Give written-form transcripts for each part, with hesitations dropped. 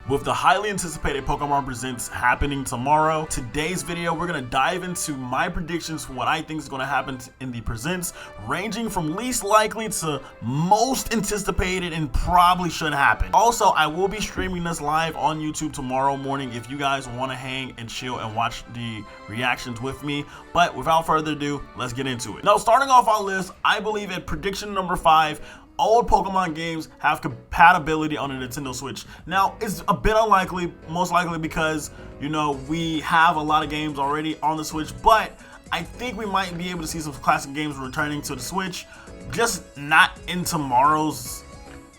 With the highly anticipated Pokemon Presents happening tomorrow, today's video we're going to dive into my predictions for what I think is going to happen in the Presents, ranging from least likely to most anticipated and probably should happen. Also, I will be streaming this live on YouTube tomorrow morning if you guys want to hang and chill and watch the reactions with me. But without further ado, let's get into it. Now, starting off our list, I believe at prediction number 5, old Pokemon games have compatibility on the Nintendo Switch. Now, it's a bit unlikely, most likely because, you know, we have a lot of games already on the Switch, but I think we might be able to see some classic games returning to the Switch, just not in tomorrow's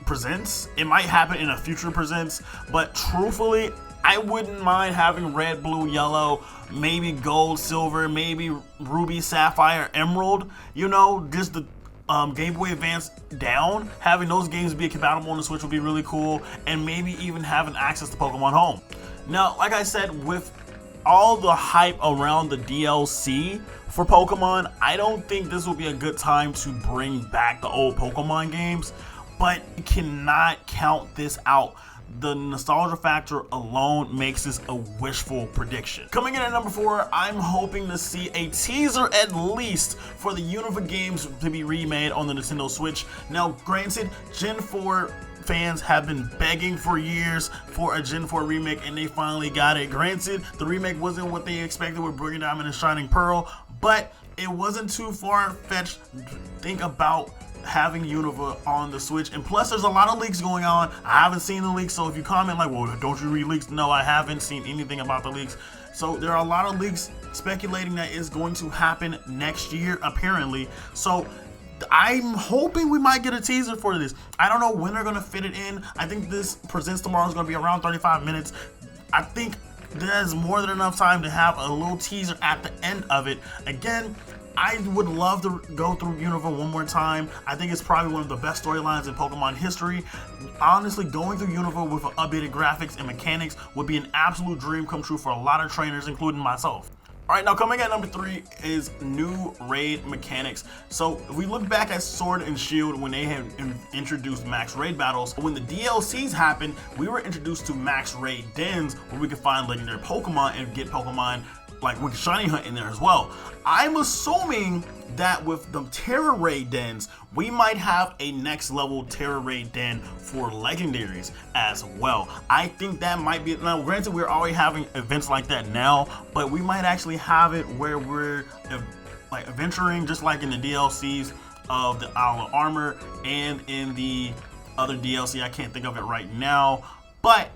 Presents. It might happen in a future Presents, but truthfully, I wouldn't mind having red, blue, yellow, maybe gold, silver, maybe ruby, sapphire, emerald, you know, just the Game Boy Advance down. Having those games be compatible on the Switch would be really cool, and maybe even having access to Pokemon Home. Now, like I said, with all the hype around the DLC for Pokemon, I don't think this will be a good time to bring back the old Pokemon games, but you cannot count this out. The nostalgia factor alone makes this a wishful prediction. Coming in at number 4, I'm hoping to see a teaser at least for the Unova games to be remade on the Nintendo Switch. Now, granted, Gen 4 fans have been begging for years for a Gen 4 remake, and they finally got it. Granted, the remake wasn't what they expected with Brilliant Diamond and Shining Pearl, but it wasn't too far-fetched. Think about having Unova on the Switch, and plus there's a lot of leaks going on. I haven't seen the leaks, so if you comment like, well, don't you read leaks? No, I haven't seen anything about the leaks. So there are a lot of leaks speculating that it's going to happen next year, apparently. So I'm hoping we might get a teaser for this. I don't know when they're gonna fit it in. I think this Presents tomorrow is gonna be around 35 minutes. I think there's more than enough time to have a little teaser at the end of it. Again, I would love to go through Unova one more time. I think it's probably one of the best storylines in Pokemon history. Honestly, going through Unova with updated graphics and mechanics would be an absolute dream come true for a lot of trainers, including myself. Alright, now coming at number 3 is new raid mechanics. So if we look back at Sword and Shield when they had introduced max raid battles, when the DLCs happened, we were introduced to max raid dens where we could find legendary Pokemon and get Pokemon like with Shiny Hunt in there as well. I'm assuming that with the Terra Raid dens, we might have a next level Terra Raid den for legendaries as well. I think that might be, now granted we're already having events like that now, but we might actually have it where we're like adventuring just like in the DLCs of the Isle of Armor and in the other DLC, I can't think of it right now, but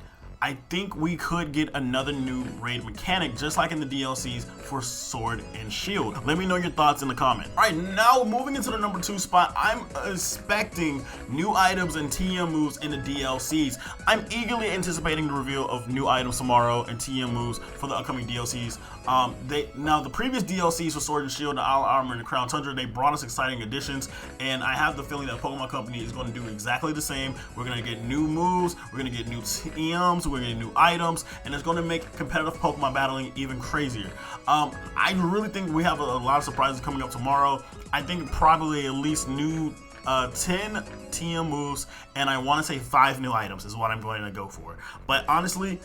I think we could get another new raid mechanic just like in the DLCs for Sword and Shield. Let me know your thoughts in the comment. Alright, now moving into the number 2 spot, I'm expecting new items and TM moves in the DLCs. I'm eagerly anticipating the reveal of new items tomorrow and TM moves for the upcoming DLCs. Now the previous DLCs for Sword and Shield, the Isle of Armor, and the Crown Tundra, they brought us exciting additions, and I have the feeling that Pokemon Company is going to do exactly the same. We're going to get new moves, we're going to get new TMs, we're going to get new items, and it's going to make competitive Pokemon battling even crazier. I really think we have a lot of surprises coming up tomorrow. I think probably at least new 10 TM moves, and I want to say 5 new items is what I'm going to go for. But honestly,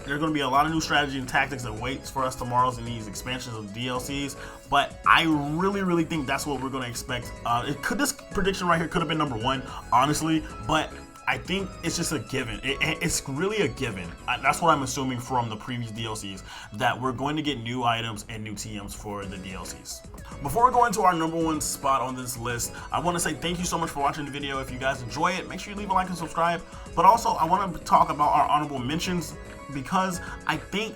there's going to be a lot of new strategy and tactics that waits for us tomorrow in these expansions of DLCs, but I really think that's what we're going to expect. This prediction right here could have been number 1, honestly, but I think it's just a given. It's really a given. That's what I'm assuming from the previous DLCs, that we're going to get new items and new TMs for the DLCs. Before we go into our number 1 spot on this list, I want to say thank you so much for watching the video. If you guys enjoy it, make sure you leave a like and subscribe. But also, I want to talk about our honorable mentions because I think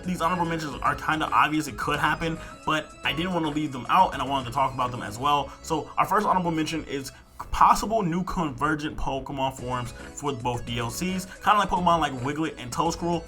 these honorable mentions are kind of obvious. It could happen, but I didn't want to leave them out, and I wanted to talk about them as well. So our first honorable mention is possible new convergent Pokemon forms for both DLCs, kind of like Pokemon like Wiglet and Toedscruel.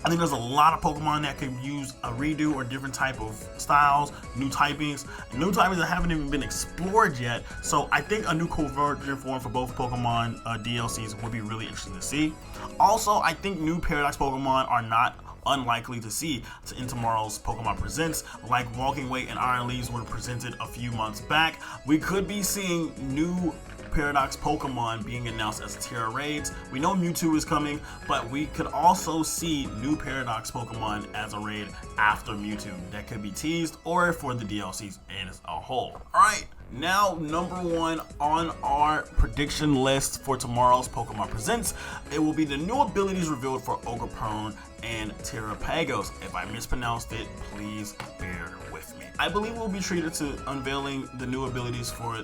I think there's a lot of Pokemon that could use a redo or different type of styles, new typings that haven't even been explored yet. So I think a new convergent form for both Pokemon DLCs would be really interesting to see. Also, I think new Paradox Pokemon are not unlikely to see in tomorrow's Pokemon Presents, like Walking Weight and Iron Leaves were presented a few months back. We could be seeing new Paradox Pokemon being announced as Terra Raids. We know Mewtwo is coming, but we could also see new Paradox Pokemon as a raid after Mewtwo that could be teased or for the DLCs as a whole. Alright, now number 1 on our prediction list for tomorrow's Pokemon Presents, it will be the new abilities revealed for Ogerpon and Terapagos. If I mispronounced it, please bear with me. I believe we'll be treated to unveiling the new abilities for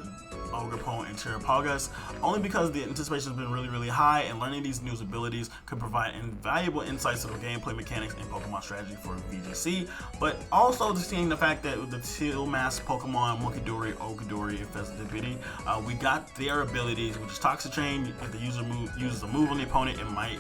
Ogerpon and Terapagos, only because the anticipation has been really high, and learning these new abilities could provide invaluable insights to the gameplay mechanics and Pokemon strategy for VGC, but also just seeing the fact that with the Teal Mask Pokemon, Munkidori, Ogerpon, and Festivity, we got their abilities, which is Toxic Chain. If the user uses a move on the opponent, it might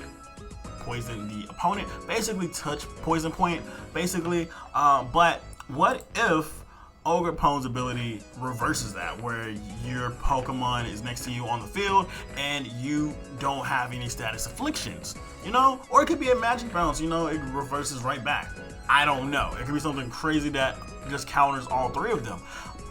poison the opponent, basically touch poison point, basically. But what if Ogerpon's ability reverses that, where your Pokemon is next to you on the field and you don't have any status afflictions, you know? Or it could be a magic bounce, you know, it reverses right back. I don't know. It could be something crazy that just counters all 3 of them.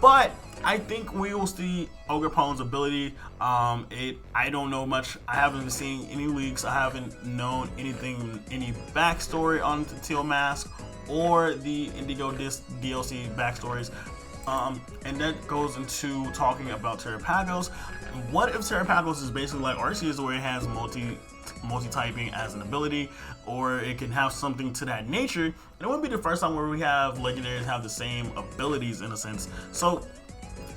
But I think we will see Ogerpon's ability. I don't know much. I haven't been seeing any leaks. I haven't known anything, any backstory on the Teal Mask or the Indigo Disc DLC backstories. And that goes into talking about Terapagos. What if Terapagos is basically like Arceus, where it has multi-typing as an ability, or it can have something to that nature? And it wouldn't be the first time where we have legendaries have the same abilities in a sense. So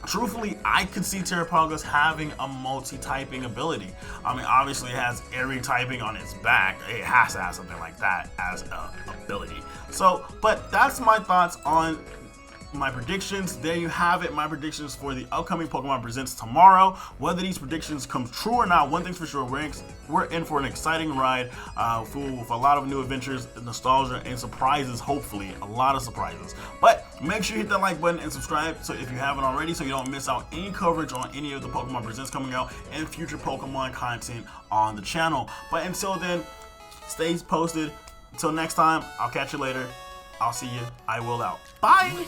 truthfully, I could see Terapagos having a multi-typing ability. I mean, obviously it has every typing on its back. It has to have something like that as an ability. So, but that's my thoughts on my predictions. There you have it, my predictions for the upcoming Pokemon Presents tomorrow. Whether these predictions come true or not, one thing's for sure, we're in for an exciting ride, full with a lot of new adventures, nostalgia, and surprises. Hopefully a lot of surprises. But make sure you hit that like button and subscribe, so if you haven't already, so you don't miss out any coverage on any of the Pokemon Presents coming out and future Pokemon content on the channel. But until then, stay posted. Until next time, I'll catch you later. I'll see you. I will out. Bye.